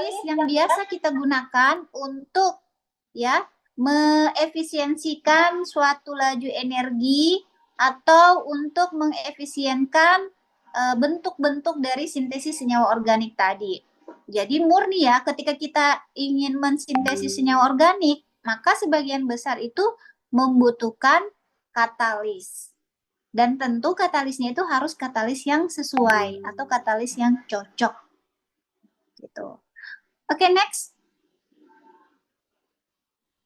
katalis yang biasa kita gunakan untuk ya mengefisiensikan suatu laju energi atau untuk mengefisienkan bentuk-bentuk dari sintesis senyawa organik tadi. Jadi murni ya, ketika kita ingin mensintesis senyawa organik, maka sebagian besar itu membutuhkan katalis. Dan tentu katalisnya itu harus katalis yang sesuai atau katalis yang cocok. Gitu. Oke, next.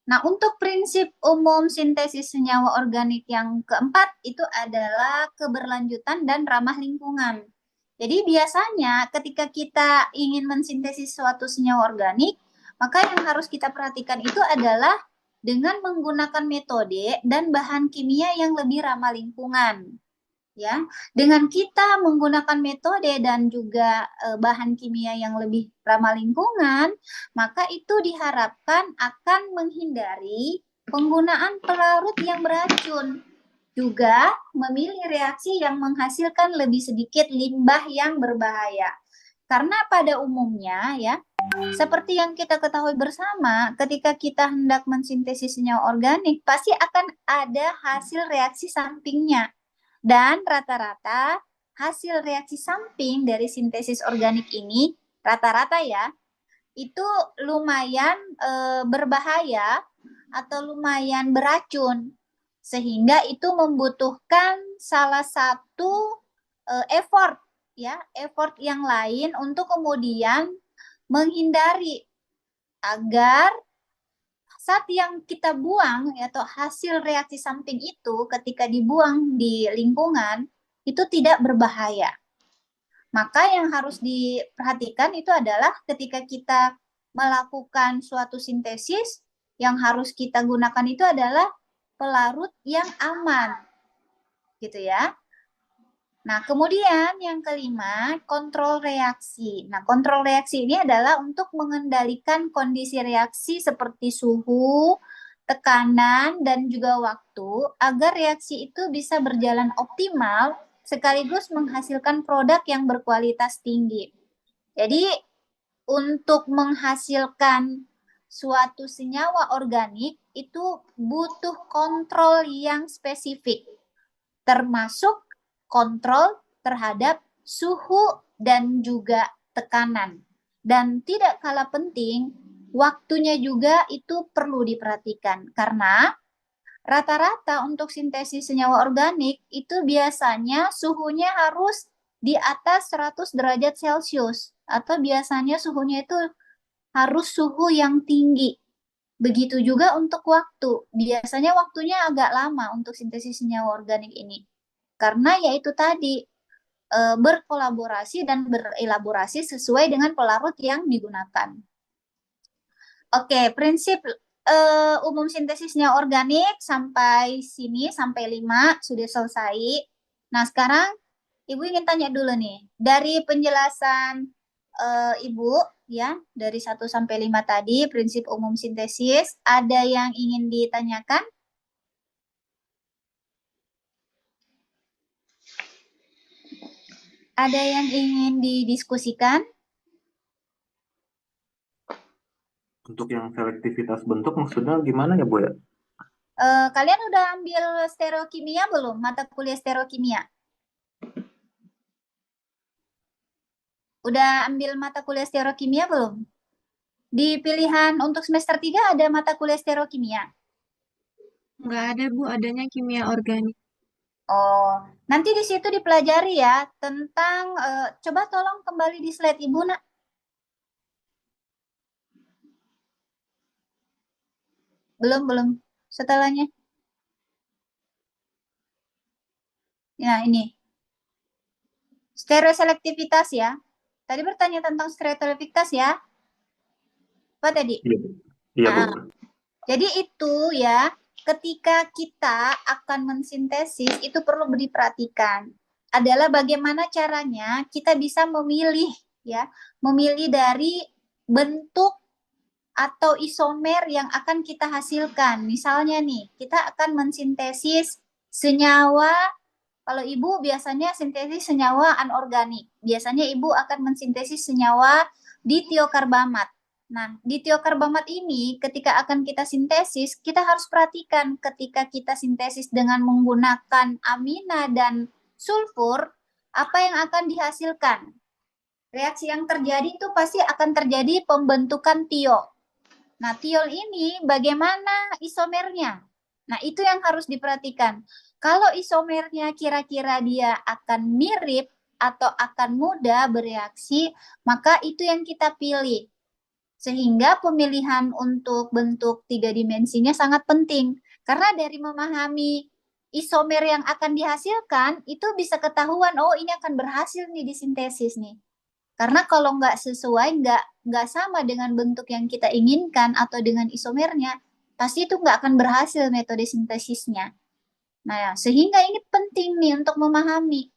Nah, untuk prinsip umum sintesis senyawa organik yang keempat itu adalah keberlanjutan dan ramah lingkungan. Jadi biasanya ketika kita ingin mensintesis suatu senyawa organik, maka yang harus kita perhatikan itu adalah dengan menggunakan metode dan bahan kimia yang lebih ramah lingkungan. Ya, dengan kita menggunakan metode dan juga bahan kimia yang lebih ramah lingkungan, maka itu diharapkan akan menghindari penggunaan pelarut yang beracun. Juga memilih reaksi yang menghasilkan lebih sedikit limbah yang berbahaya. Karena pada umumnya ya, seperti yang kita ketahui bersama, ketika kita hendak mensintesis senyawa organik, pasti akan ada hasil reaksi sampingnya. Dan rata-rata hasil reaksi samping dari sintesis organik ini, rata-rata ya, itu lumayan berbahaya atau lumayan beracun. Sehingga itu membutuhkan salah satu effort ya, effort yang lain untuk kemudian menghindari agar saat yang kita buang atau hasil reaksi samping itu ketika dibuang di lingkungan itu tidak berbahaya. Maka yang harus diperhatikan itu adalah ketika kita melakukan suatu sintesis, yang harus kita gunakan itu adalah pelarut yang aman. Gitu ya. Nah, kemudian yang kelima, kontrol reaksi. Nah, kontrol reaksi ini adalah untuk mengendalikan kondisi reaksi seperti suhu, tekanan, dan juga waktu agar reaksi itu bisa berjalan optimal sekaligus menghasilkan produk yang berkualitas tinggi. Jadi, untuk menghasilkan suatu senyawa organik itu butuh kontrol yang spesifik, termasuk kontrol terhadap suhu dan juga tekanan. Dan tidak kalah penting, waktunya juga itu perlu diperhatikan. Karena rata-rata untuk sintesis senyawa organik itu biasanya suhunya harus di atas 100 derajat Celcius. Atau biasanya suhunya itu harus suhu yang tinggi. Begitu juga untuk waktu. Biasanya waktunya agak lama untuk sintesis senyawa organik ini. Karena yaitu tadi berkolaborasi dan berelaborasi sesuai dengan pelarut yang digunakan. Oke, prinsip umum sintesis senyawa organik sampai sini, sampai 5 sudah selesai. Nah, sekarang Ibu ingin tanya dulu nih, dari penjelasan Ibu ya, dari 1 sampai 5 tadi prinsip umum sintesis, ada yang ingin ditanyakan? Ada yang ingin didiskusikan? Untuk yang selektivitas bentuk maksudnya gimana ya, Bu ya? Kalian udah ambil stereokimia belum? Mata kuliah stereokimia? Udah ambil mata kuliah stereokimia belum? Di pilihan untuk semester 3 ada mata kuliah stereokimia? Nggak ada, Bu. Adanya kimia organik. Oh, nanti di situ dipelajari ya tentang, coba tolong kembali di slide Ibu, Nak. Belum. Setelahnya. Nah, ini. Stereoselektivitas ya. Tadi bertanya tentang stereoselektivitas ya. Apa tadi? Iya, Bu. Jadi itu ya, ketika kita akan mensintesis itu perlu diperhatikan adalah bagaimana caranya kita bisa memilih ya, memilih dari bentuk atau isomer yang akan kita hasilkan. Misalnya nih, kita akan mensintesis senyawa, kalau Ibu biasanya sintesis senyawa anorganik. Biasanya Ibu akan mensintesis senyawa ditiokarbamat. Nah, ditiokarbamat ini ketika akan kita sintesis, kita harus perhatikan ketika kita sintesis dengan menggunakan amina dan sulfur, apa yang akan dihasilkan. Reaksi yang terjadi itu pasti akan terjadi pembentukan tiol. Nah, tiol ini bagaimana isomernya? Nah, itu yang harus diperhatikan. Kalau isomernya kira-kira dia akan mirip atau akan mudah bereaksi, maka itu yang kita pilih. Sehingga pemilihan untuk bentuk 3 dimensinya sangat penting. Karena dari memahami isomer yang akan dihasilkan, itu bisa ketahuan, oh ini akan berhasil nih disintesis nih. Karena kalau nggak sesuai, nggak sama dengan bentuk yang kita inginkan atau dengan isomernya, pasti itu nggak akan berhasil metode sintesisnya. Nah, ya, sehingga ini penting nih untuk memahami.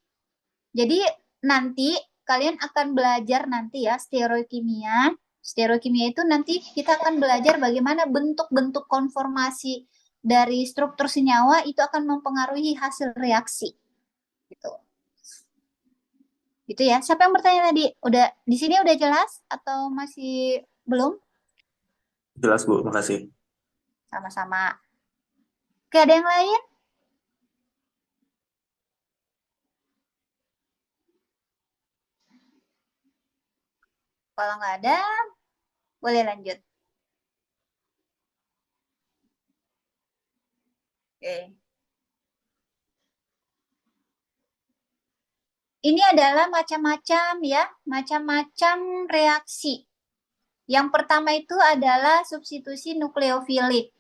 Jadi nanti kalian akan belajar nanti ya stereokimia. Stereokimia itu nanti kita akan belajar bagaimana bentuk-bentuk konformasi dari struktur senyawa itu akan mempengaruhi hasil reaksi. Gitu. Gitu ya. Siapa yang bertanya tadi? Udah di sini udah jelas atau masih belum? Jelas, Bu. Makasih. Sama-sama. Oke, ada yang lain? Kalau nggak ada, boleh lanjut. Oke. Ini adalah macam-macam ya, macam-macam reaksi. Yang pertama itu adalah substitusi nukleofilik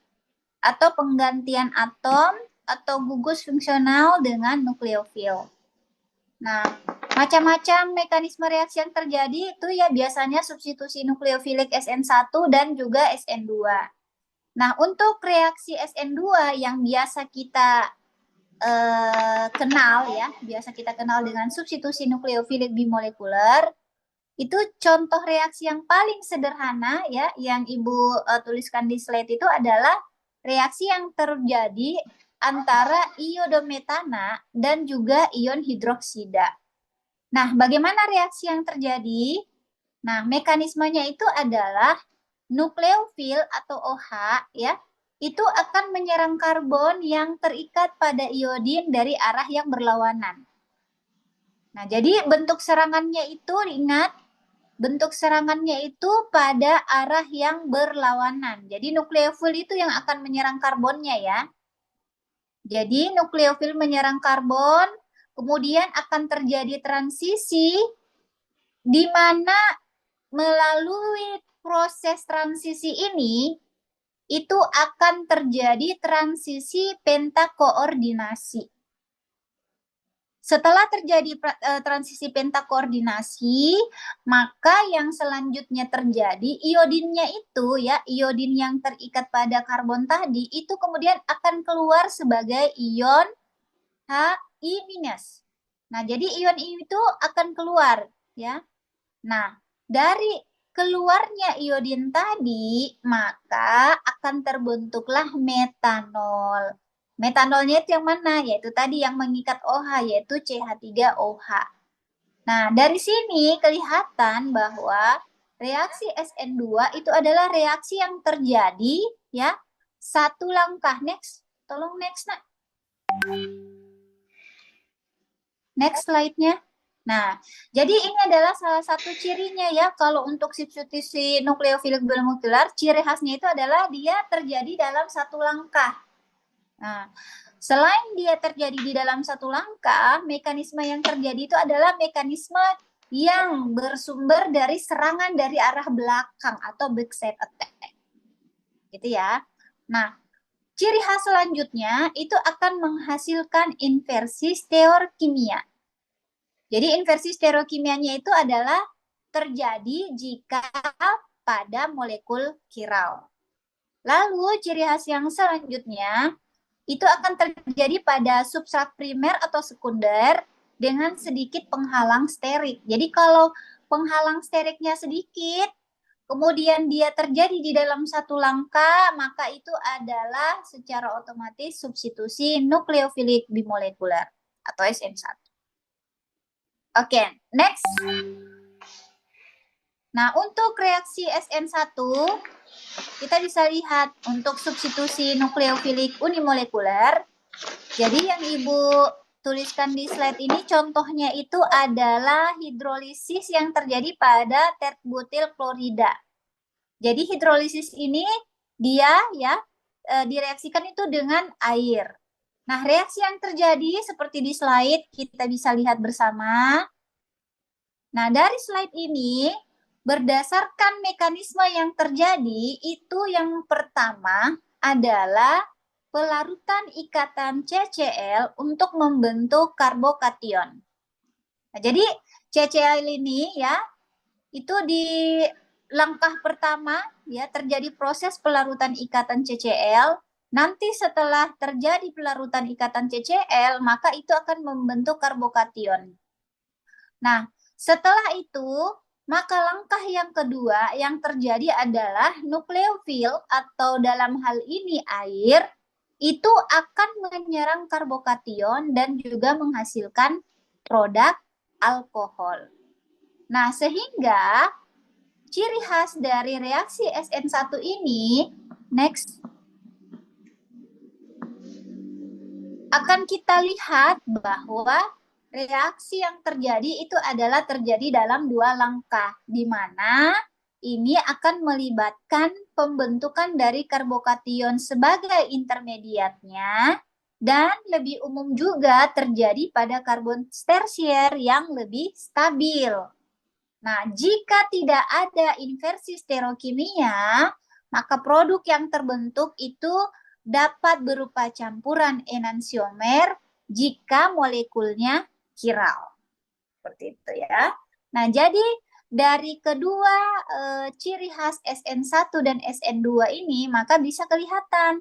atau penggantian atom atau gugus fungsional dengan nukleofil. Nah, macam-macam mekanisme reaksi yang terjadi itu ya biasanya substitusi nukleofilik SN1 dan juga SN2. Nah, untuk reaksi SN2 yang biasa kita kenal ya, biasa kita kenal dengan substitusi nukleofilik bimolekuler, itu contoh reaksi yang paling sederhana ya, yang Ibu tuliskan di slide itu adalah reaksi yang terjadi antara iodometana dan juga ion hidroksida. Nah, bagaimana reaksi yang terjadi? Nah, mekanismenya itu adalah nukleofil atau OH ya, itu akan menyerang karbon yang terikat pada iodin dari arah yang berlawanan. Nah, jadi bentuk serangannya itu ingat, bentuk serangannya itu pada arah yang berlawanan. Jadi nukleofil itu yang akan menyerang karbonnya ya. Jadi nukleofil menyerang karbon, kemudian akan terjadi transisi di mana melalui proses transisi ini itu akan terjadi transisi pentakoordinasi. Setelah terjadi transisi pentakoordinasi, maka yang selanjutnya terjadi iodinnya itu ya, iodin yang terikat pada karbon tadi itu kemudian akan keluar sebagai ion Hi-. Nah, jadi ion itu akan keluar ya. Nah, dari keluarnya iodin tadi, maka akan terbentuklah metanol. Metanolnya itu yang mana? Yaitu tadi yang mengikat OH, yaitu CH3OH. Nah, dari sini kelihatan bahwa reaksi SN2 itu adalah reaksi yang terjadi ya, satu langkah. Next, tolong next nak. Next slide-nya. Nah, jadi ini adalah salah satu cirinya ya, kalau untuk substitusi nukleofilik bimolekular, ciri khasnya itu adalah dia terjadi dalam satu langkah. Nah, selain dia terjadi di dalam satu langkah, mekanisme yang terjadi itu adalah mekanisme yang bersumber dari serangan dari arah belakang atau backside attack. Gitu ya. Nah, ciri khas selanjutnya itu akan menghasilkan inversi stereokimia. Jadi inversi stereokimianya itu adalah terjadi jika pada molekul chiral. Lalu ciri khas yang selanjutnya itu akan terjadi pada substrat primer atau sekunder dengan sedikit penghalang sterik. Jadi kalau penghalang steriknya sedikit, kemudian dia terjadi di dalam satu langkah, maka itu adalah secara otomatis substitusi nukleofilik bimolekuler atau SN1. Oke, next. Nah, untuk reaksi SN1, kita bisa lihat untuk substitusi nukleofilik unimolekuler. Jadi yang Ibu tuliskan di slide ini contohnya itu adalah hidrolisis yang terjadi pada tert-butil klorida. Jadi hidrolisis ini dia ya direaksikan itu dengan air. Nah, reaksi yang terjadi seperti di slide kita bisa lihat bersama. Nah, dari slide ini berdasarkan mekanisme yang terjadi itu yang pertama adalah pelarutan ikatan CCl untuk membentuk karbokation. Nah, jadi CCl ini ya itu di langkah pertama ya terjadi proses pelarutan ikatan CCl. Nanti setelah terjadi pelarutan ikatan CCl, maka itu akan membentuk karbokation. Nah, setelah itu, maka langkah yang kedua yang terjadi adalah nukleofil atau dalam hal ini air itu akan menyerang karbokation dan juga menghasilkan produk alkohol. Nah, sehingga ciri khas dari reaksi SN1 ini, next, akan kita lihat bahwa reaksi yang terjadi itu adalah terjadi dalam dua langkah, di mana ini akan melibatkan pembentukan dari karbokation sebagai intermediatnya, dan lebih umum juga terjadi pada karbon tersier yang lebih stabil. Nah, jika tidak ada inversi stereokimia, maka produk yang terbentuk itu dapat berupa campuran enantiomer jika molekulnya chiral. Seperti itu ya. Nah, jadi dari kedua ciri khas SN1 dan SN2 ini, maka bisa kelihatan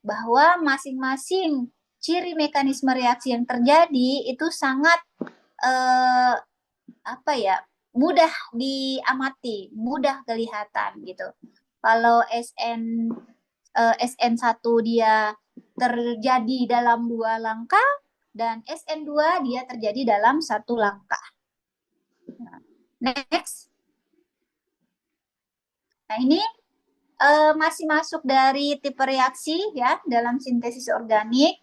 bahwa masing-masing ciri mekanisme reaksi yang terjadi itu sangat mudah diamati, mudah kelihatan gitu. Kalau SN1 dia terjadi dalam dua langkah, dan SN2 dia terjadi dalam satu langkah. Next. Nah, ini masih masuk dari tipe reaksi ya dalam sintesis organik.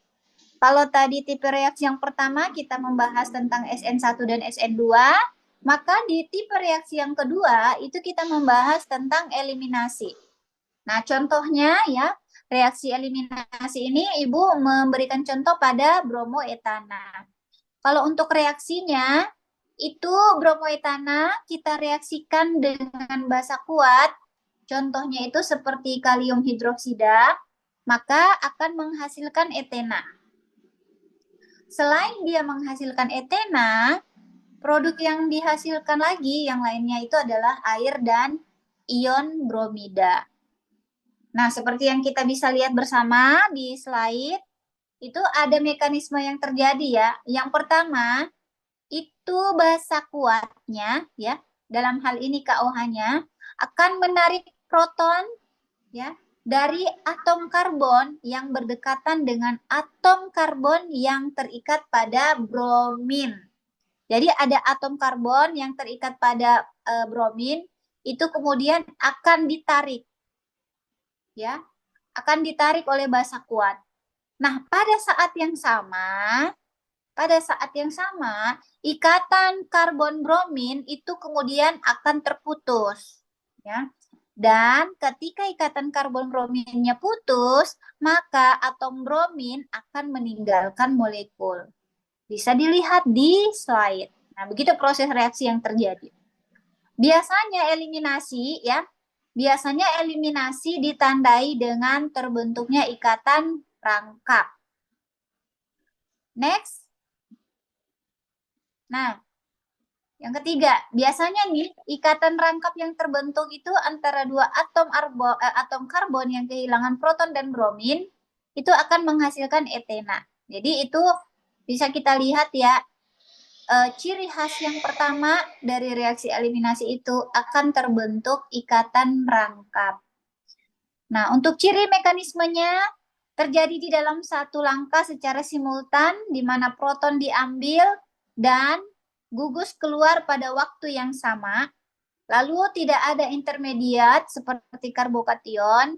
Kalau tadi tipe reaksi yang pertama kita membahas tentang SN1 dan SN2, maka di tipe reaksi yang kedua itu kita membahas tentang eliminasi. Nah, contohnya ya, reaksi eliminasi ini Ibu memberikan contoh pada bromoetana. Kalau untuk reaksinya, itu bromoetana kita reaksikan dengan basa kuat, contohnya itu seperti kalium hidroksida, maka akan menghasilkan etena. Selain dia menghasilkan etena, produk yang dihasilkan lagi yang lainnya itu adalah air dan ion bromida. Nah, seperti yang kita bisa lihat bersama di slide, itu ada mekanisme yang terjadi ya. Yang pertama, itu basa kuatnya ya, dalam hal ini KOH-nya akan menarik proton ya dari atom karbon yang berdekatan dengan atom karbon yang terikat pada bromin. Jadi ada atom karbon yang terikat pada bromin, itu kemudian akan ditarik ya, akan ditarik oleh basa kuat. Nah, pada saat yang sama, ikatan karbon bromin itu kemudian akan terputus ya. Dan ketika ikatan karbon brominnya putus, maka atom bromin akan meninggalkan molekul. Bisa dilihat di slide. Nah, begitu proses reaksi yang terjadi. Biasanya eliminasi ditandai dengan terbentuknya ikatan rangkap. Next. Nah, yang ketiga, biasanya nih ikatan rangkap yang terbentuk itu antara dua atom karbon yang kehilangan proton dan bromin itu akan menghasilkan etena. Jadi itu bisa kita lihat ya, ciri khas yang pertama dari reaksi eliminasi itu akan terbentuk ikatan rangkap. Nah, untuk ciri mekanismenya terjadi di dalam satu langkah secara simultan di mana proton diambil dan gugus keluar pada waktu yang sama. Lalu tidak ada intermediat seperti karbokation,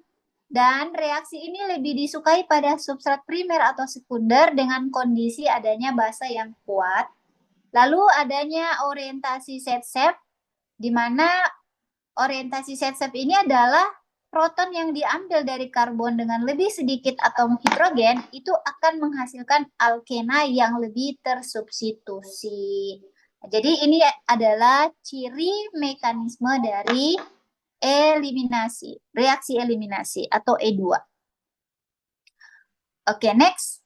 dan reaksi ini lebih disukai pada substrat primer atau sekunder dengan kondisi adanya basa yang kuat. Lalu adanya orientasi set-shape, di mana orientasi set-shape ini adalah proton yang diambil dari karbon dengan lebih sedikit atom hidrogen itu akan menghasilkan alkena yang lebih tersubstitusi. Jadi ini adalah ciri mekanisme dari eliminasi, reaksi eliminasi atau E2. Oke, next.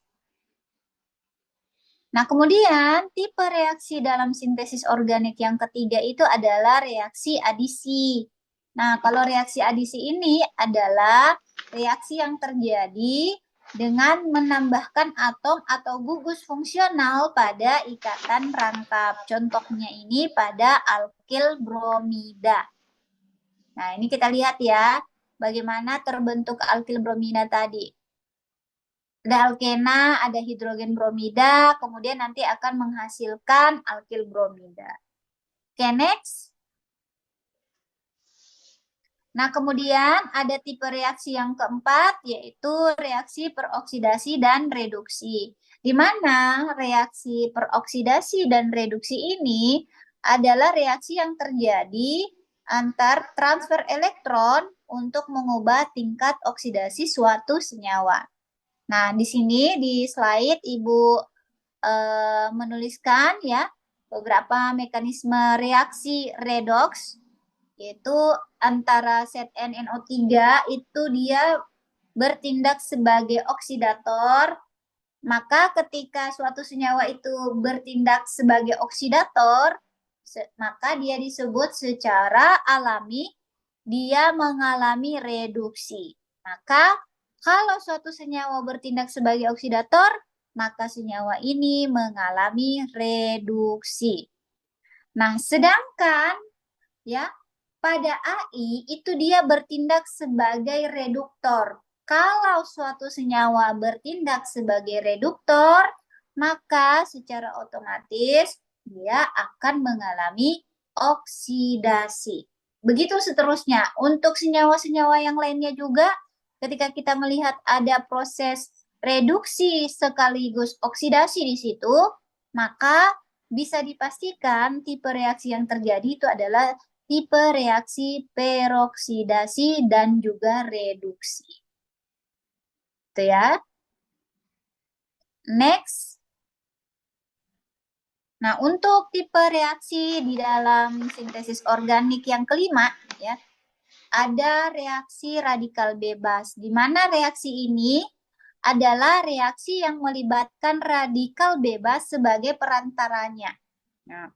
Nah, kemudian tipe reaksi dalam sintesis organik yang ketiga itu adalah reaksi adisi. Nah, kalau reaksi adisi ini adalah reaksi yang terjadi dengan menambahkan atom atau gugus fungsional pada ikatan rangkap. Contohnya ini pada alkil bromida. Nah, ini kita lihat ya, bagaimana terbentuk alkil bromida tadi. Ada alkena, ada hidrogen bromida, kemudian nanti akan menghasilkan alkil bromida. Oke, next. Nah, kemudian ada tipe reaksi yang keempat, yaitu reaksi peroksidasi dan reduksi. Di mana reaksi peroksidasi dan reduksi ini adalah reaksi yang terjadi antar transfer elektron untuk mengubah tingkat oksidasi suatu senyawa. Nah, di sini di slide Ibu menuliskan ya beberapa mekanisme reaksi redox, yaitu antara ZnNO3 itu dia bertindak sebagai oksidator. Maka ketika suatu senyawa itu bertindak sebagai oksidator, maka dia disebut secara alami dia mengalami reduksi. Maka kalau suatu senyawa bertindak sebagai oksidator, maka senyawa ini mengalami reduksi. Nah, sedangkan ya pada AI itu dia bertindak sebagai reduktor. Kalau suatu senyawa bertindak sebagai reduktor, maka secara otomatis dia akan mengalami oksidasi. Begitu seterusnya. Untuk senyawa-senyawa yang lainnya juga, ketika kita melihat ada proses reduksi sekaligus oksidasi di situ, maka bisa dipastikan tipe reaksi yang terjadi itu adalah tipe reaksi peroksidasi dan juga reduksi. Itu ya. Next. Nah, untuk tipe reaksi di dalam sintesis organik yang kelima, ya, ada reaksi radikal bebas, di mana reaksi ini adalah reaksi yang melibatkan radikal bebas sebagai perantaranya. Nah,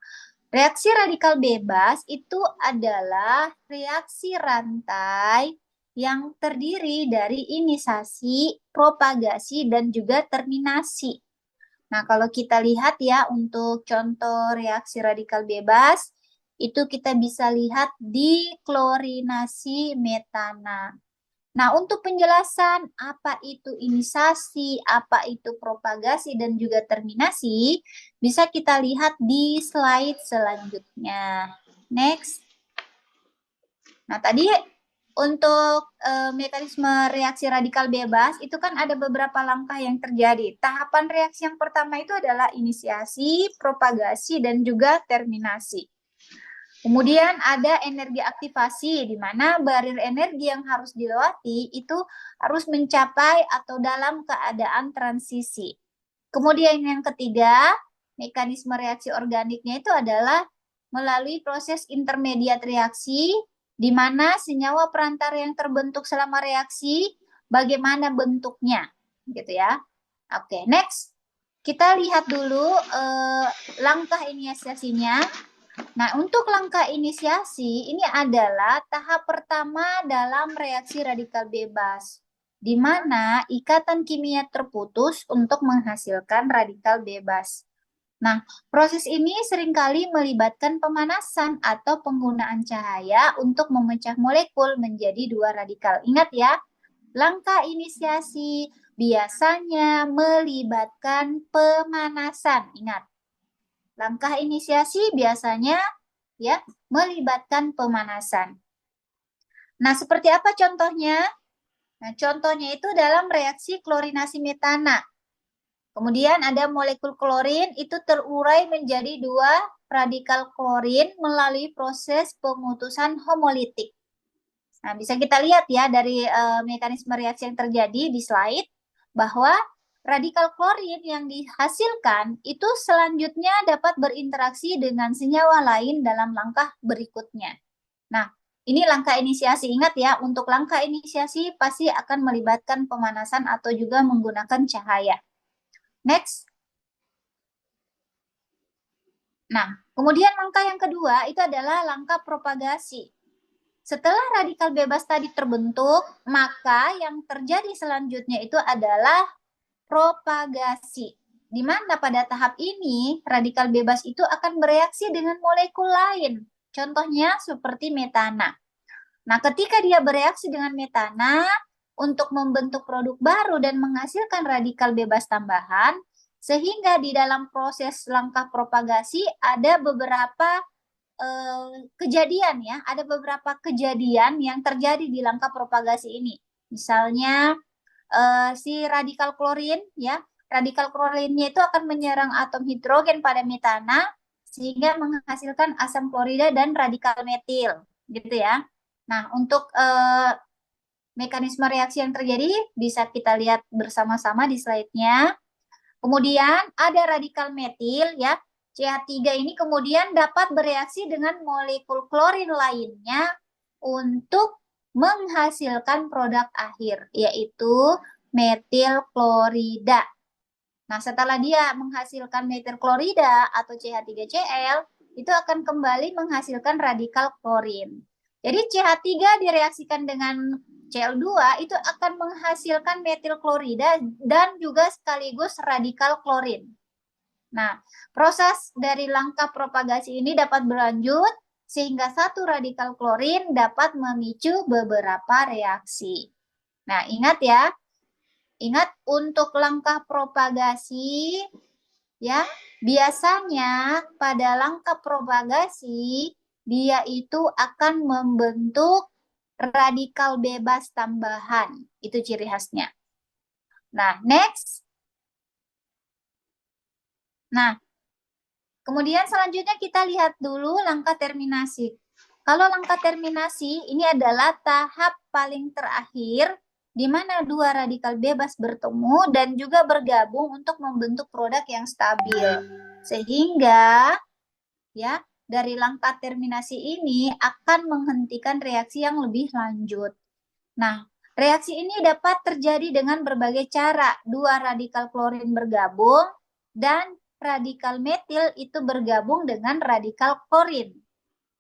reaksi radikal bebas itu adalah reaksi rantai yang terdiri dari inisasi, propagasi, dan juga terminasi. Nah, kalau kita lihat ya untuk contoh reaksi radikal bebas, itu kita bisa lihat di klorinasi metana. Nah, untuk penjelasan apa itu inisasi, apa itu propagasi, dan juga terminasi, bisa kita lihat di slide selanjutnya. Next. Nah, tadi untuk mekanisme reaksi radikal bebas, itu kan ada beberapa langkah yang terjadi. Tahapan reaksi yang pertama itu adalah inisiasi, propagasi, dan juga terminasi. Kemudian ada energi aktivasi, di mana barir energi yang harus dilewati itu harus mencapai atau dalam keadaan transisi. Kemudian yang ketiga, mekanisme reaksi organiknya itu adalah melalui proses intermediat reaksi, di mana senyawa perantara yang terbentuk selama reaksi, bagaimana bentuknya, gitu ya. Oke, next. Kita lihat dulu langkah inisiasinya. Nah, untuk langkah inisiasi, ini adalah tahap pertama dalam reaksi radikal bebas, di mana ikatan kimia terputus untuk menghasilkan radikal bebas. Nah, proses ini seringkali melibatkan pemanasan atau penggunaan cahaya untuk memecah molekul menjadi dua radikal. Ingat ya, langkah inisiasi biasanya melibatkan pemanasan. Ingat, langkah inisiasi biasanya ya, melibatkan pemanasan. Nah, seperti apa contohnya? Nah, contohnya itu dalam reaksi klorinasi metana. Kemudian ada molekul klorin itu terurai menjadi 2 radikal klorin melalui proses pemutusan homolitik. Nah, bisa kita lihat ya dari mekanisme reaksi yang terjadi di slide bahwa radikal klorin yang dihasilkan itu selanjutnya dapat berinteraksi dengan senyawa lain dalam langkah berikutnya. Nah, ini langkah inisiasi. Ingat ya, untuk langkah inisiasi pasti akan melibatkan pemanasan atau juga menggunakan cahaya. Next. Nah, kemudian langkah yang kedua itu adalah langkah propagasi. Setelah radikal bebas tadi terbentuk, maka yang terjadi selanjutnya itu adalah propagasi. Di mana pada tahap ini radikal bebas itu akan bereaksi dengan molekul lain. Contohnya seperti metana. Nah, ketika dia bereaksi dengan metana untuk membentuk produk baru dan menghasilkan radikal bebas tambahan, sehingga di dalam proses langkah propagasi ada beberapa kejadian ya, ada beberapa kejadian yang terjadi di langkah propagasi ini. Misalnya si radikal klorin ya, radikal klorinnya itu akan menyerang atom hidrogen pada metana sehingga menghasilkan asam klorida dan radikal metil, gitu ya. Nah, untuk mekanisme reaksi yang terjadi bisa kita lihat bersama-sama di slide-nya. Kemudian ada radikal metil ya. CH3 ini kemudian dapat bereaksi dengan molekul klorin lainnya untuk menghasilkan produk akhir, yaitu metil klorida. Nah, setelah dia menghasilkan metil klorida atau CH3Cl, itu akan kembali menghasilkan radikal klorin. Jadi CH3 direaksikan dengan Cl2 itu akan menghasilkan metil klorida dan juga sekaligus radikal klorin. Nah, proses dari langkah propagasi ini dapat berlanjut sehingga satu radikal klorin dapat memicu beberapa reaksi. Nah, ingat ya. Ingat untuk langkah propagasi ya, biasanya pada langkah propagasi dia itu akan membentuk radikal bebas tambahan. Itu ciri khasnya. Nah, next. Nah, kemudian selanjutnya kita lihat dulu langkah terminasi. Kalau langkah terminasi ini adalah tahap paling terakhir di mana 2 radikal bebas bertemu dan juga bergabung untuk membentuk produk yang stabil. Sehingga ya, dari langkah terminasi ini akan menghentikan reaksi yang lebih lanjut. Nah, reaksi ini dapat terjadi dengan berbagai cara. 2 radikal klorin bergabung dan radikal metil itu bergabung dengan radikal klorin.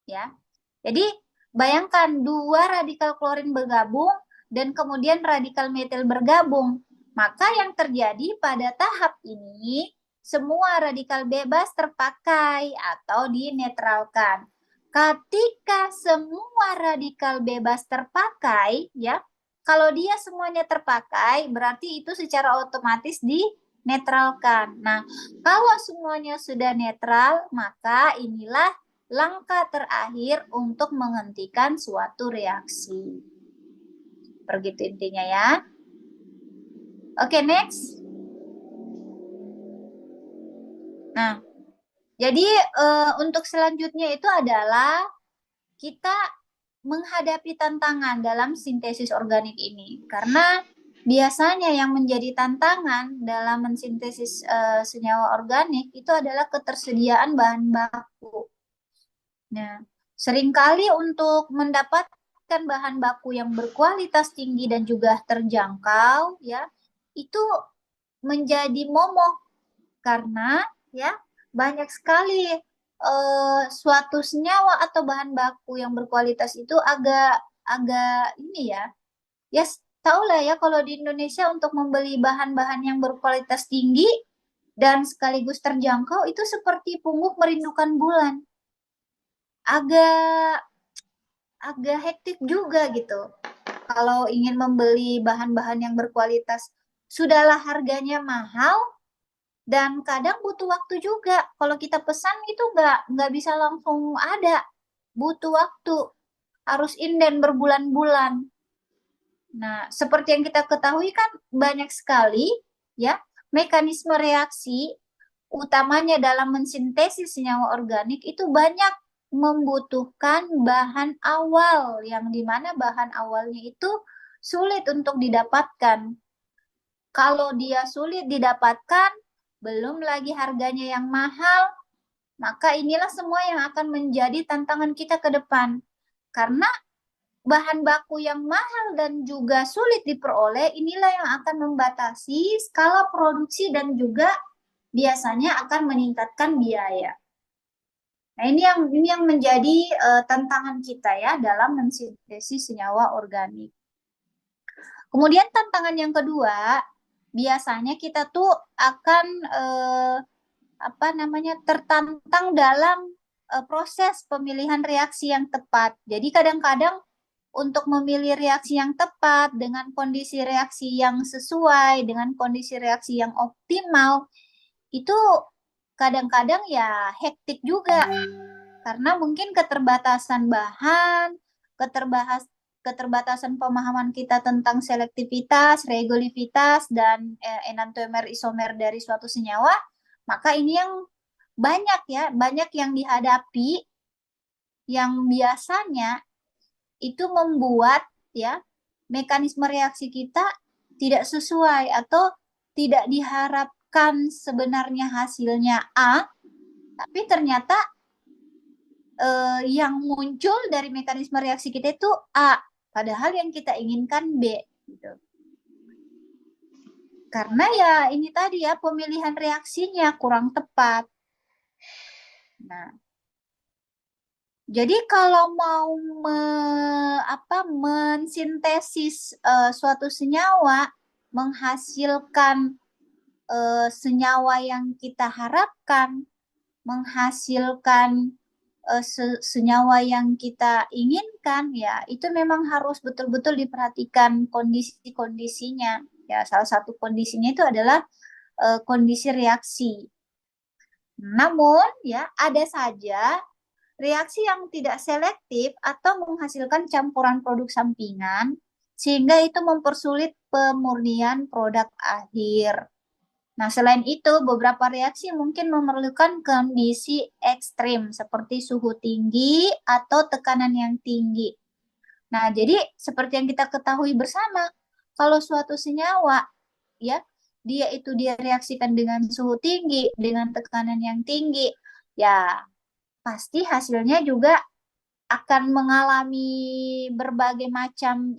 Ya. Jadi, bayangkan 2 radikal klorin bergabung dan kemudian radikal metil bergabung. Maka yang terjadi pada tahap ini, semua radikal bebas terpakai atau dinetralkan. Ketika semua radikal bebas terpakai, ya, kalau dia semuanya terpakai, berarti itu secara otomatis dinetralkan. Nah, kalau semuanya sudah netral, maka inilah langkah terakhir untuk menghentikan suatu reaksi. Begitu intinya ya. Oke, next. Nah, jadi untuk selanjutnya itu adalah kita menghadapi tantangan dalam sintesis organik ini. Karena biasanya yang menjadi tantangan dalam mensintesis senyawa organik itu adalah ketersediaan bahan baku. Nah, seringkali untuk mendapatkan bahan baku yang berkualitas tinggi dan juga terjangkau, ya, itu menjadi momok karena ya banyak sekali suatu senyawa atau bahan baku yang berkualitas itu agak ini ya. Ya, tahu lah ya kalau di Indonesia untuk membeli bahan-bahan yang berkualitas tinggi dan sekaligus terjangkau itu seperti pungguk merindukan bulan. Agak hektik juga gitu. Kalau ingin membeli bahan-bahan yang berkualitas, sudahlah harganya mahal, Dan kadang butuh waktu juga. Kalau kita pesan itu nggak bisa langsung ada, butuh waktu, harus inden berbulan-bulan. Nah, seperti yang kita ketahui kan banyak sekali ya mekanisme reaksi utamanya dalam mensintesis senyawa organik itu banyak membutuhkan bahan awal yang dimana bahan awalnya itu sulit untuk didapatkan. Kalau dia sulit didapatkan, belum lagi harganya yang mahal, maka inilah semua yang akan menjadi tantangan kita ke depan. Karena bahan baku yang mahal dan juga sulit diperoleh, inilah yang akan membatasi skala produksi dan juga biasanya akan meningkatkan biaya. Nah, ini yang menjadi tantangan kita ya dalam mensintesis senyawa organik. Kemudian tantangan yang kedua, biasanya kita tuh akan tertantang dalam proses pemilihan reaksi yang tepat. Jadi kadang-kadang untuk memilih reaksi yang tepat dengan kondisi reaksi yang sesuai, dengan kondisi reaksi yang optimal, itu kadang-kadang ya hektik juga. Karena mungkin keterbatasan bahan, keterbatasan pemahaman kita tentang selektivitas, regulivitas, dan enantiomer isomer dari suatu senyawa, maka ini yang banyak yang dihadapi yang biasanya itu membuat ya mekanisme reaksi kita tidak sesuai atau tidak diharapkan sebenarnya hasilnya A, tapi ternyata yang muncul dari mekanisme reaksi kita itu A, padahal yang kita inginkan B gitu. Karena ya ini tadi ya pemilihan reaksinya kurang tepat. Nah, jadi kalau mau mensintesis suatu senyawa, menghasilkan senyawa yang kita harapkan, menghasilkan senyawa yang kita inginkan, ya itu memang harus betul-betul diperhatikan kondisi-kondisinya. Ya, salah satu kondisinya itu adalah kondisi reaksi. Namun, ya ada saja reaksi yang tidak selektif atau menghasilkan campuran produk sampingan, sehingga itu mempersulit pemurnian produk akhir. Nah, selain itu, beberapa reaksi mungkin memerlukan kondisi ekstrim, seperti suhu tinggi atau tekanan yang tinggi. Nah, jadi seperti yang kita ketahui bersama, kalau suatu senyawa, ya, dia itu direaksikan dengan suhu tinggi, dengan tekanan yang tinggi, ya pasti hasilnya juga akan mengalami berbagai macam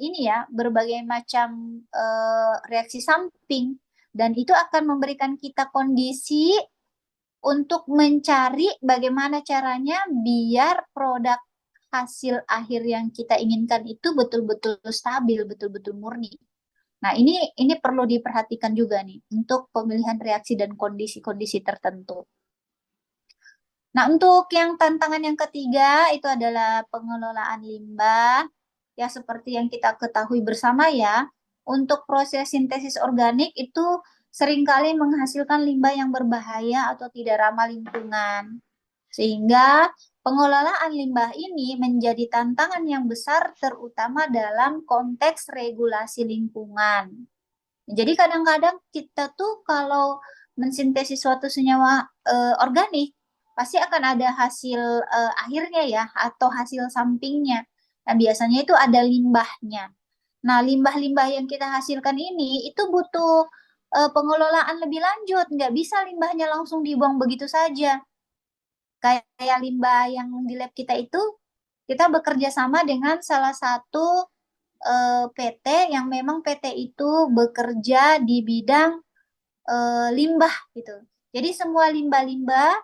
berbagai macam reaksi samping, dan itu akan memberikan kita kondisi untuk mencari bagaimana caranya biar produk hasil akhir yang kita inginkan itu betul-betul stabil, betul-betul murni. Nah, ini perlu diperhatikan juga nih untuk pemilihan reaksi dan kondisi-kondisi tertentu. Nah, untuk yang tantangan yang ketiga itu adalah pengelolaan limbah. Ya, seperti yang kita ketahui bersama ya, untuk proses sintesis organik itu seringkali menghasilkan limbah yang berbahaya atau tidak ramah lingkungan. Sehingga pengelolaan limbah ini menjadi tantangan yang besar terutama dalam konteks regulasi lingkungan. Jadi kadang-kadang kita tuh kalau mensintesis suatu senyawa organik, pasti akan ada hasil akhirnya ya, atau hasil sampingnya. Nah, biasanya itu ada limbahnya. Nah, limbah-limbah yang kita hasilkan ini itu butuh pengelolaan lebih lanjut. Nggak bisa limbahnya langsung dibuang begitu saja. Kayak limbah yang di lab kita itu, kita bekerja sama dengan salah satu PT yang memang PT itu bekerja di bidang limbah gitu. Jadi semua limbah-limbah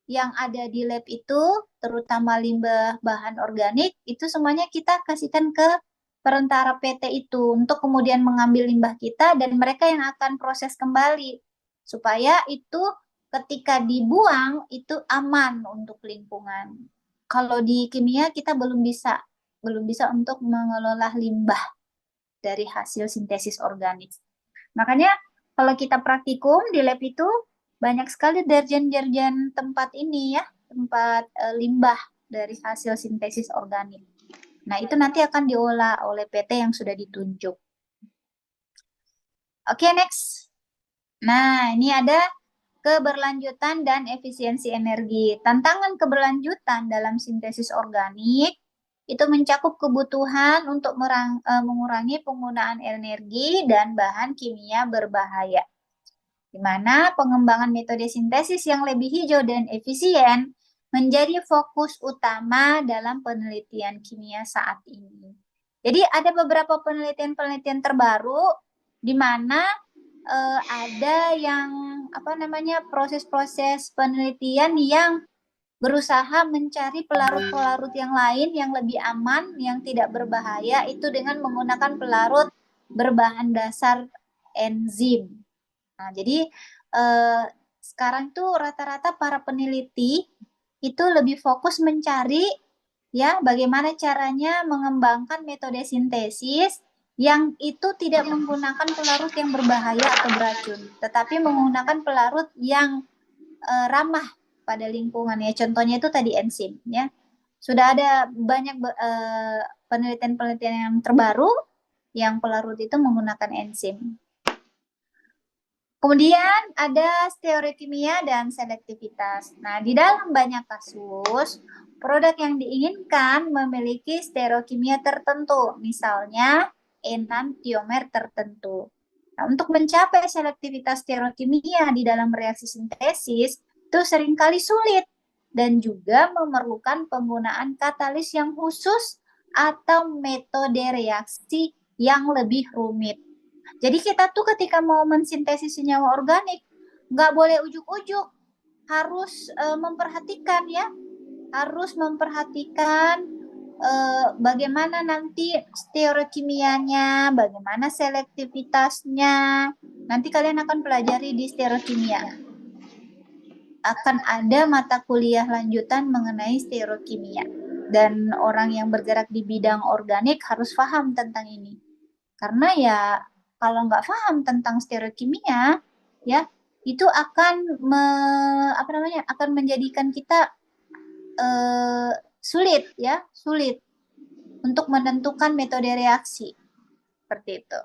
yang ada di lab itu, terutama limbah bahan organik, itu semuanya kita kasihkan ke perantara PT itu untuk kemudian mengambil limbah kita dan mereka yang akan proses kembali supaya itu ketika dibuang itu aman untuk lingkungan. Kalau di kimia kita belum bisa untuk mengelola limbah dari hasil sintesis organik. Makanya kalau kita praktikum di lab itu banyak sekali deterjen-deterjen tempat ini ya, tempat limbah dari hasil sintesis organik. Nah, itu nanti akan diolah oleh PT yang sudah ditunjuk. Oke, next. Nah, ini ada keberlanjutan dan efisiensi energi. Tantangan keberlanjutan dalam sintesis organik itu mencakup kebutuhan untuk mengurangi penggunaan energi dan bahan kimia berbahaya, di mana pengembangan metode sintesis yang lebih hijau dan efisien menjadi fokus utama dalam penelitian kimia saat ini. Jadi ada beberapa penelitian-penelitian terbaru di mana ada yang proses-proses penelitian yang berusaha mencari pelarut-pelarut yang lain yang lebih aman, yang tidak berbahaya, itu dengan menggunakan pelarut berbahan dasar enzim. Nah, jadi sekarang tuh rata-rata para peneliti itu lebih fokus mencari ya bagaimana caranya mengembangkan metode sintesis yang itu tidak menggunakan pelarut yang berbahaya atau beracun, tetapi menggunakan pelarut yang ramah pada lingkungan ya. Contohnya itu tadi enzim ya. Sudah ada banyak penelitian-penelitian yang terbaru yang pelarut itu menggunakan enzim. Kemudian ada stereokimia dan selektivitas. Nah, di dalam banyak kasus, produk yang diinginkan memiliki stereokimia tertentu, misalnya enantiomer tertentu. Nah, untuk mencapai selektivitas stereokimia di dalam reaksi sintesis, itu seringkali sulit dan juga memerlukan penggunaan katalis yang khusus atau metode reaksi yang lebih rumit. Jadi kita tuh ketika mau mensintesis senyawa organik, nggak boleh ujuk-ujuk, harus memperhatikan ya, harus memperhatikan bagaimana nanti stereokimianya, bagaimana selektivitasnya. Nanti kalian akan pelajari di stereokimia. Akan ada mata kuliah lanjutan mengenai stereokimia. Dan orang yang bergerak di bidang organik harus paham tentang ini. Karena ya kalau nggak paham tentang stereokimia, ya itu akan akan menjadikan kita sulit untuk menentukan metode reaksi seperti itu.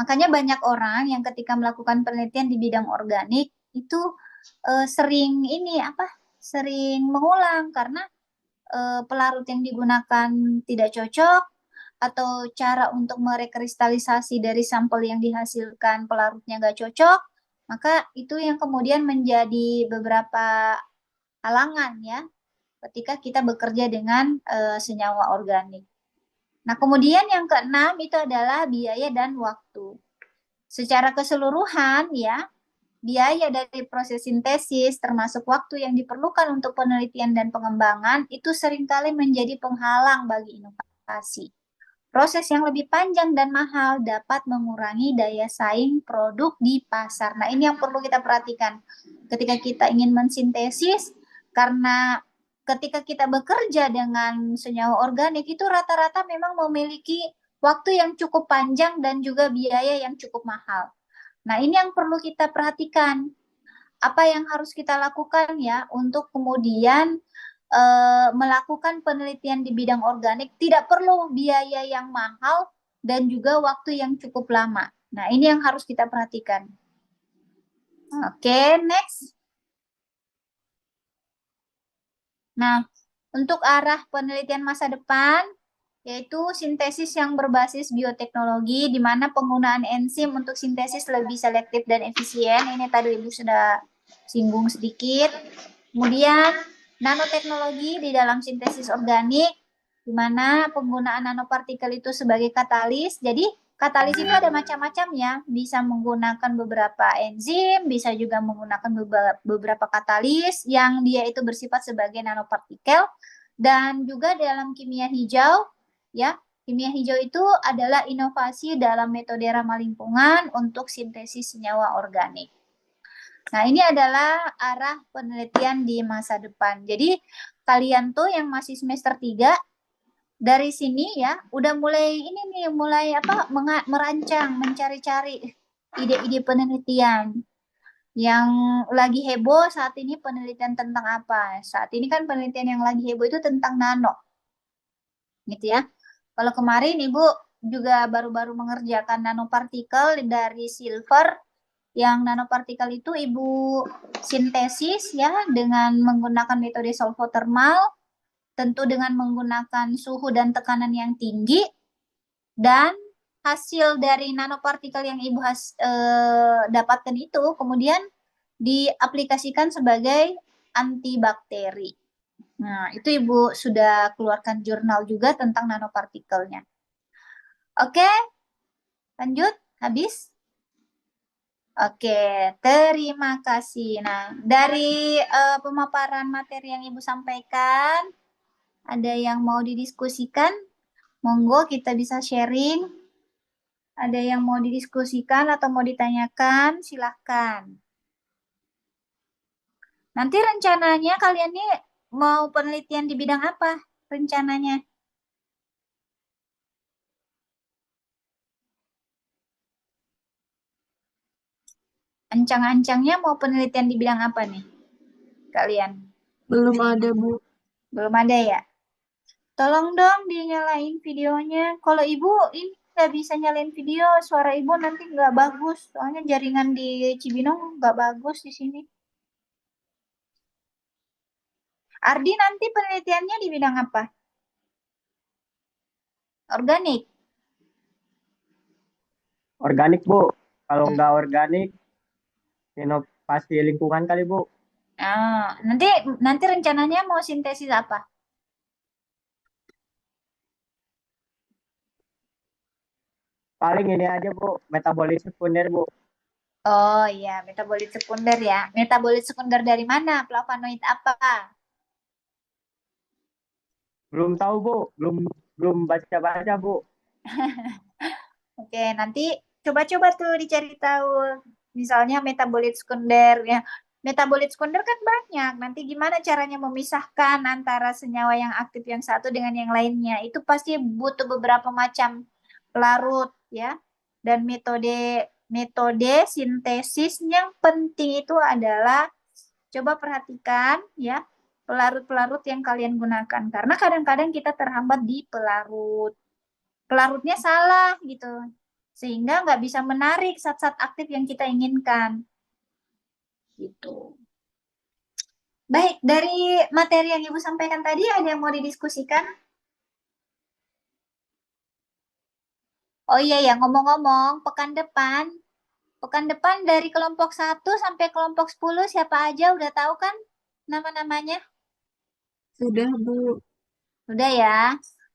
Makanya banyak orang yang ketika melakukan penelitian di bidang organik itu sering mengulang karena pelarut yang digunakan tidak cocok, atau cara untuk merekristalisasi dari sampel yang dihasilkan pelarutnya nggak cocok, maka itu yang kemudian menjadi beberapa halangan ya ketika kita bekerja dengan senyawa organik. Nah, kemudian yang keenam itu adalah biaya dan waktu. Secara keseluruhan ya, biaya dari proses sintesis termasuk waktu yang diperlukan untuk penelitian dan pengembangan itu seringkali menjadi penghalang bagi inovasi. Proses yang lebih panjang dan mahal dapat mengurangi daya saing produk di pasar. Nah, ini yang perlu kita perhatikan ketika kita ingin mensintesis, karena ketika kita bekerja dengan senyawa organik itu rata-rata memang memiliki waktu yang cukup panjang dan juga biaya yang cukup mahal. Nah, ini yang perlu kita perhatikan. Apa yang harus kita lakukan ya untuk kemudian melakukan penelitian di bidang organik, tidak perlu biaya yang mahal dan juga waktu yang cukup lama. Nah, ini yang harus kita perhatikan. Oke, next. Nah, untuk arah penelitian masa depan, yaitu sintesis yang berbasis bioteknologi, di mana penggunaan enzim untuk sintesis lebih selektif dan efisien. Ini tadi Ibu sudah singgung sedikit. Kemudian nanoteknologi di dalam sintesis organik, di mana penggunaan nanopartikel itu sebagai katalis. Jadi katalis itu ada macam-macam ya, bisa menggunakan beberapa enzim, bisa juga menggunakan beberapa katalis yang dia itu bersifat sebagai nanopartikel. Dan juga dalam kimia hijau, ya, kimia hijau itu adalah inovasi dalam metode ramah lingkungan untuk sintesis senyawa organik. Nah, ini adalah arah penelitian di masa depan. Jadi, kalian tuh yang masih semester 3, dari sini ya, udah mulai merancang, mencari-cari ide-ide penelitian. Yang lagi heboh saat ini penelitian tentang apa? Saat ini kan penelitian yang lagi heboh itu tentang nano, gitu ya. Kalau kemarin Ibu juga baru-baru mengerjakan nanopartikel dari silver, yang nanopartikel itu Ibu sintesis ya dengan menggunakan metode solvothermal, tentu dengan menggunakan suhu dan tekanan yang tinggi, dan hasil dari nanopartikel yang Ibu dapatkan itu kemudian diaplikasikan sebagai antibakteri. Nah, itu Ibu sudah keluarkan jurnal juga tentang nanopartikelnya. Oke, lanjut, habis? Oke, terima kasih. Nah, dari pemaparan materi yang Ibu sampaikan, ada yang mau didiskusikan? Monggo kita bisa sharing. Ada yang mau didiskusikan atau mau ditanyakan? Silahkan. Nanti rencananya kalian nih mau penelitian di bidang apa rencananya? Ancang-ancangnya mau penelitian di bidang apa nih kalian? Belum ada, Bu. Belum ada ya? Tolong dong dinyalain videonya. Kalau Ibu ini nggak bisa nyalain video, suara Ibu nanti nggak bagus. Soalnya jaringan di Cibinong nggak bagus di sini. Ardi nanti penelitiannya di bidang apa? Organik. Organik, Bu. Kalau nggak organik, inovasi lingkungan kali, Bu. Ah, nanti rencananya mau sintesis apa? Paling ini aja, Bu. Metabolis sekunder, Bu. Oh iya, metabolit sekunder ya. Metabolit sekunder dari mana? Flavonoid apa? Belum tahu, Bu. Belum baca-baca, Bu. Oke, nanti coba-coba tuh dicari tahu. Misalnya metabolit sekunder ya. Metabolit sekunder kan banyak. Nanti gimana caranya memisahkan antara senyawa yang aktif yang satu dengan yang lainnya? Itu pasti butuh beberapa macam pelarut ya. Dan metode sintesis yang penting itu adalah coba perhatikan ya pelarut-pelarut yang kalian gunakan karena kadang-kadang kita terhambat di pelarut. Pelarutnya salah gitu. Sehingga nggak bisa menarik zat-zat aktif yang kita inginkan. Gitu. Baik, dari materi yang Ibu sampaikan tadi ada yang mau didiskusikan? Oh iya ya, ngomong-ngomong, pekan depan dari kelompok 1 sampai kelompok 10 siapa aja udah tahu kan nama-namanya? Sudah, Bu. Udah ya.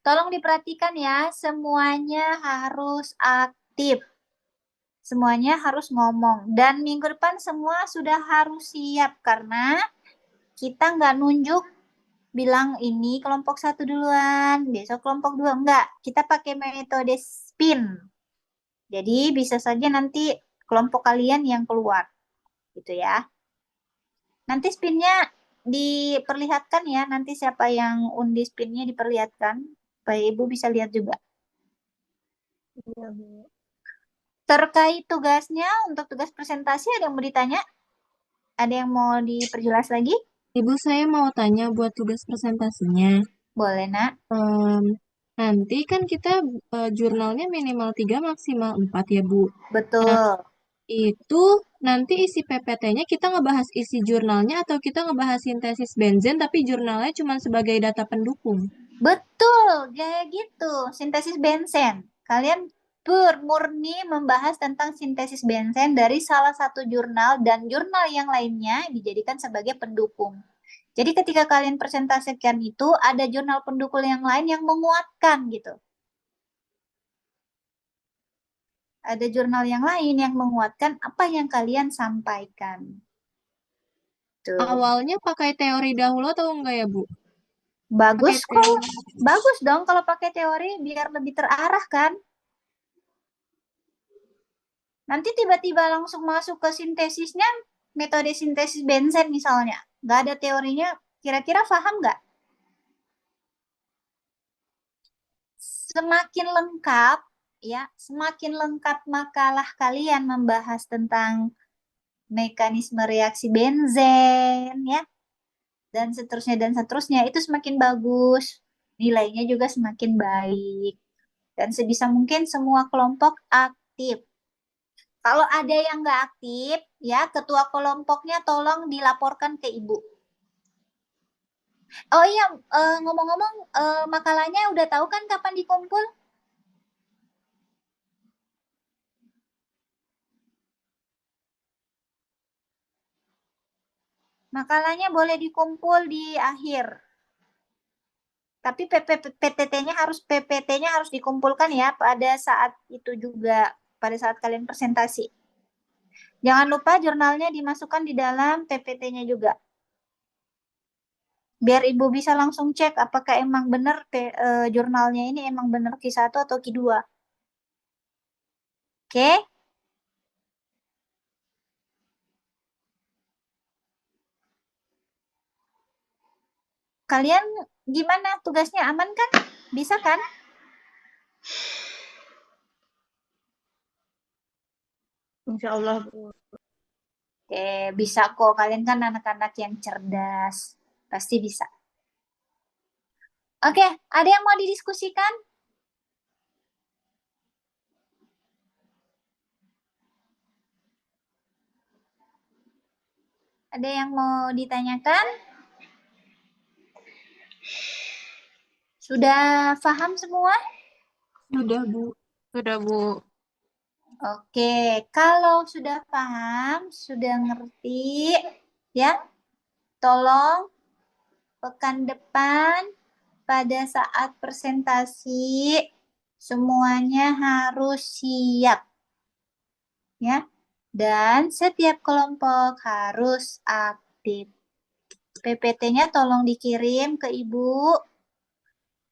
Tolong diperhatikan ya, semuanya harus aktif. Semuanya harus ngomong. Dan minggu depan semua sudah harus siap karena kita nggak nunjuk bilang ini kelompok 1 duluan, besok kelompok 2. Enggak. Kita pakai metode spin. Jadi bisa saja nanti kelompok kalian yang keluar. Gitu ya. Nanti spinnya diperlihatkan ya. Nanti siapa yang undi spinnya diperlihatkan. Supaya Ibu bisa lihat juga. Iya, Bu. Terkait tugasnya, untuk tugas presentasi ada yang mau ditanya? Ada yang mau diperjelas lagi? Ibu, saya mau tanya buat tugas presentasinya. Boleh, Nak. Nanti kan kita jurnalnya minimal 3 maksimal 4 ya, Bu. Betul. Itu nanti isi PPT-nya kita ngebahas isi jurnalnya atau kita ngebahas sintesis benzen tapi jurnalnya cuma sebagai data pendukung. Betul, kayak gitu. Sintesis benzen. Kalian murni membahas tentang sintesis benzen dari salah satu jurnal dan jurnal yang lainnya dijadikan sebagai pendukung. Jadi ketika kalian presentasikan itu ada jurnal pendukung yang lain yang menguatkan gitu. Ada jurnal yang lain yang menguatkan apa yang kalian sampaikan. Tuh. Awalnya pakai teori dahulu atau enggak ya, Bu? Bagus Pakai kok. teori. Bagus dong kalau pakai teori biar lebih terarah kan. Nanti tiba-tiba langsung masuk ke sintesisnya, metode sintesis benzen misalnya. Nggak ada teorinya, kira-kira paham nggak? Semakin lengkap, ya, semakin lengkap makalah kalian membahas tentang mekanisme reaksi benzen, ya, dan seterusnya, itu semakin bagus, nilainya juga semakin baik, dan sebisa mungkin semua kelompok aktif. Kalau ada yang nggak aktif, ya, ketua kelompoknya tolong dilaporkan ke ibu. Oh iya, ngomong-ngomong, makalahnya udah tahu kan kapan dikumpul? Makalahnya boleh dikumpul di akhir. Tapi PPT-nya harus dikumpulkan ya pada saat itu juga, pada saat kalian presentasi. Jangan lupa jurnalnya dimasukkan di dalam PPT-nya juga. Biar Ibu bisa langsung cek apakah emang benar jurnalnya ini emang benar Q1 atau Q2. Oke? Kalian gimana? Tugasnya aman kan? Bisa kan? Insya Allah, Bu. Oke, bisa kok. Kalian kan anak-anak yang cerdas. Pasti bisa. Oke, ada yang mau didiskusikan? Ada yang mau ditanyakan? Sudah paham semua? Sudah, Bu. Sudah, Bu. Oke, kalau sudah paham, sudah ngerti, ya, tolong pekan depan pada saat presentasi semuanya harus siap, ya, dan setiap kelompok harus aktif. PPT-nya tolong dikirim ke Ibu,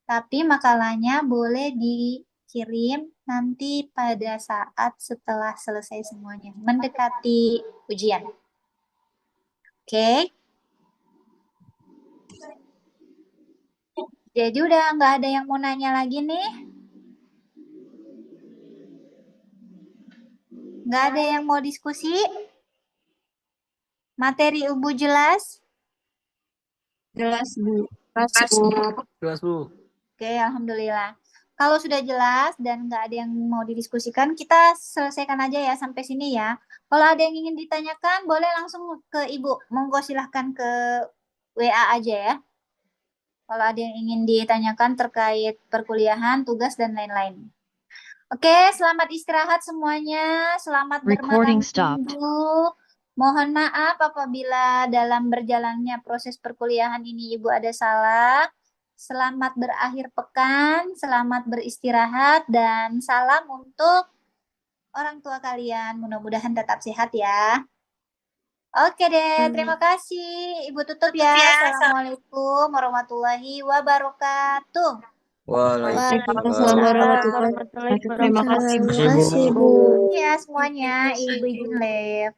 tapi makalahnya boleh dikirim nanti pada saat setelah selesai semuanya, mendekati ujian. Oke. Jadi udah nggak ada yang mau nanya lagi nih? Nggak ada yang mau diskusi? Materi Ibu jelas? Jelas, Bu. Jelas, Bu. Oke, alhamdulillah. Kalau sudah jelas dan nggak ada yang mau didiskusikan, kita selesaikan aja ya sampai sini ya. Kalau ada yang ingin ditanyakan, boleh langsung ke Ibu. Monggo silahkan ke WA aja ya. Kalau ada yang ingin ditanyakan terkait perkuliahan, tugas, dan lain-lain. Oke, selamat istirahat semuanya. Selamat bermalam minggu. Mohon maaf apabila dalam berjalannya proses perkuliahan ini Ibu ada salah. Selamat berakhir pekan, selamat beristirahat, dan salam untuk orang tua kalian. Mudah-mudahan tetap sehat ya. Oke deh, terima kasih. Ibu tutup ya. Assalamualaikum warahmatullahi wabarakatuh. Waalaikumsalam warahmatullahi wabarakatuh. Terima kasih, Bu. Terima kasih, Bu. Ya, semuanya. Ibu izin live.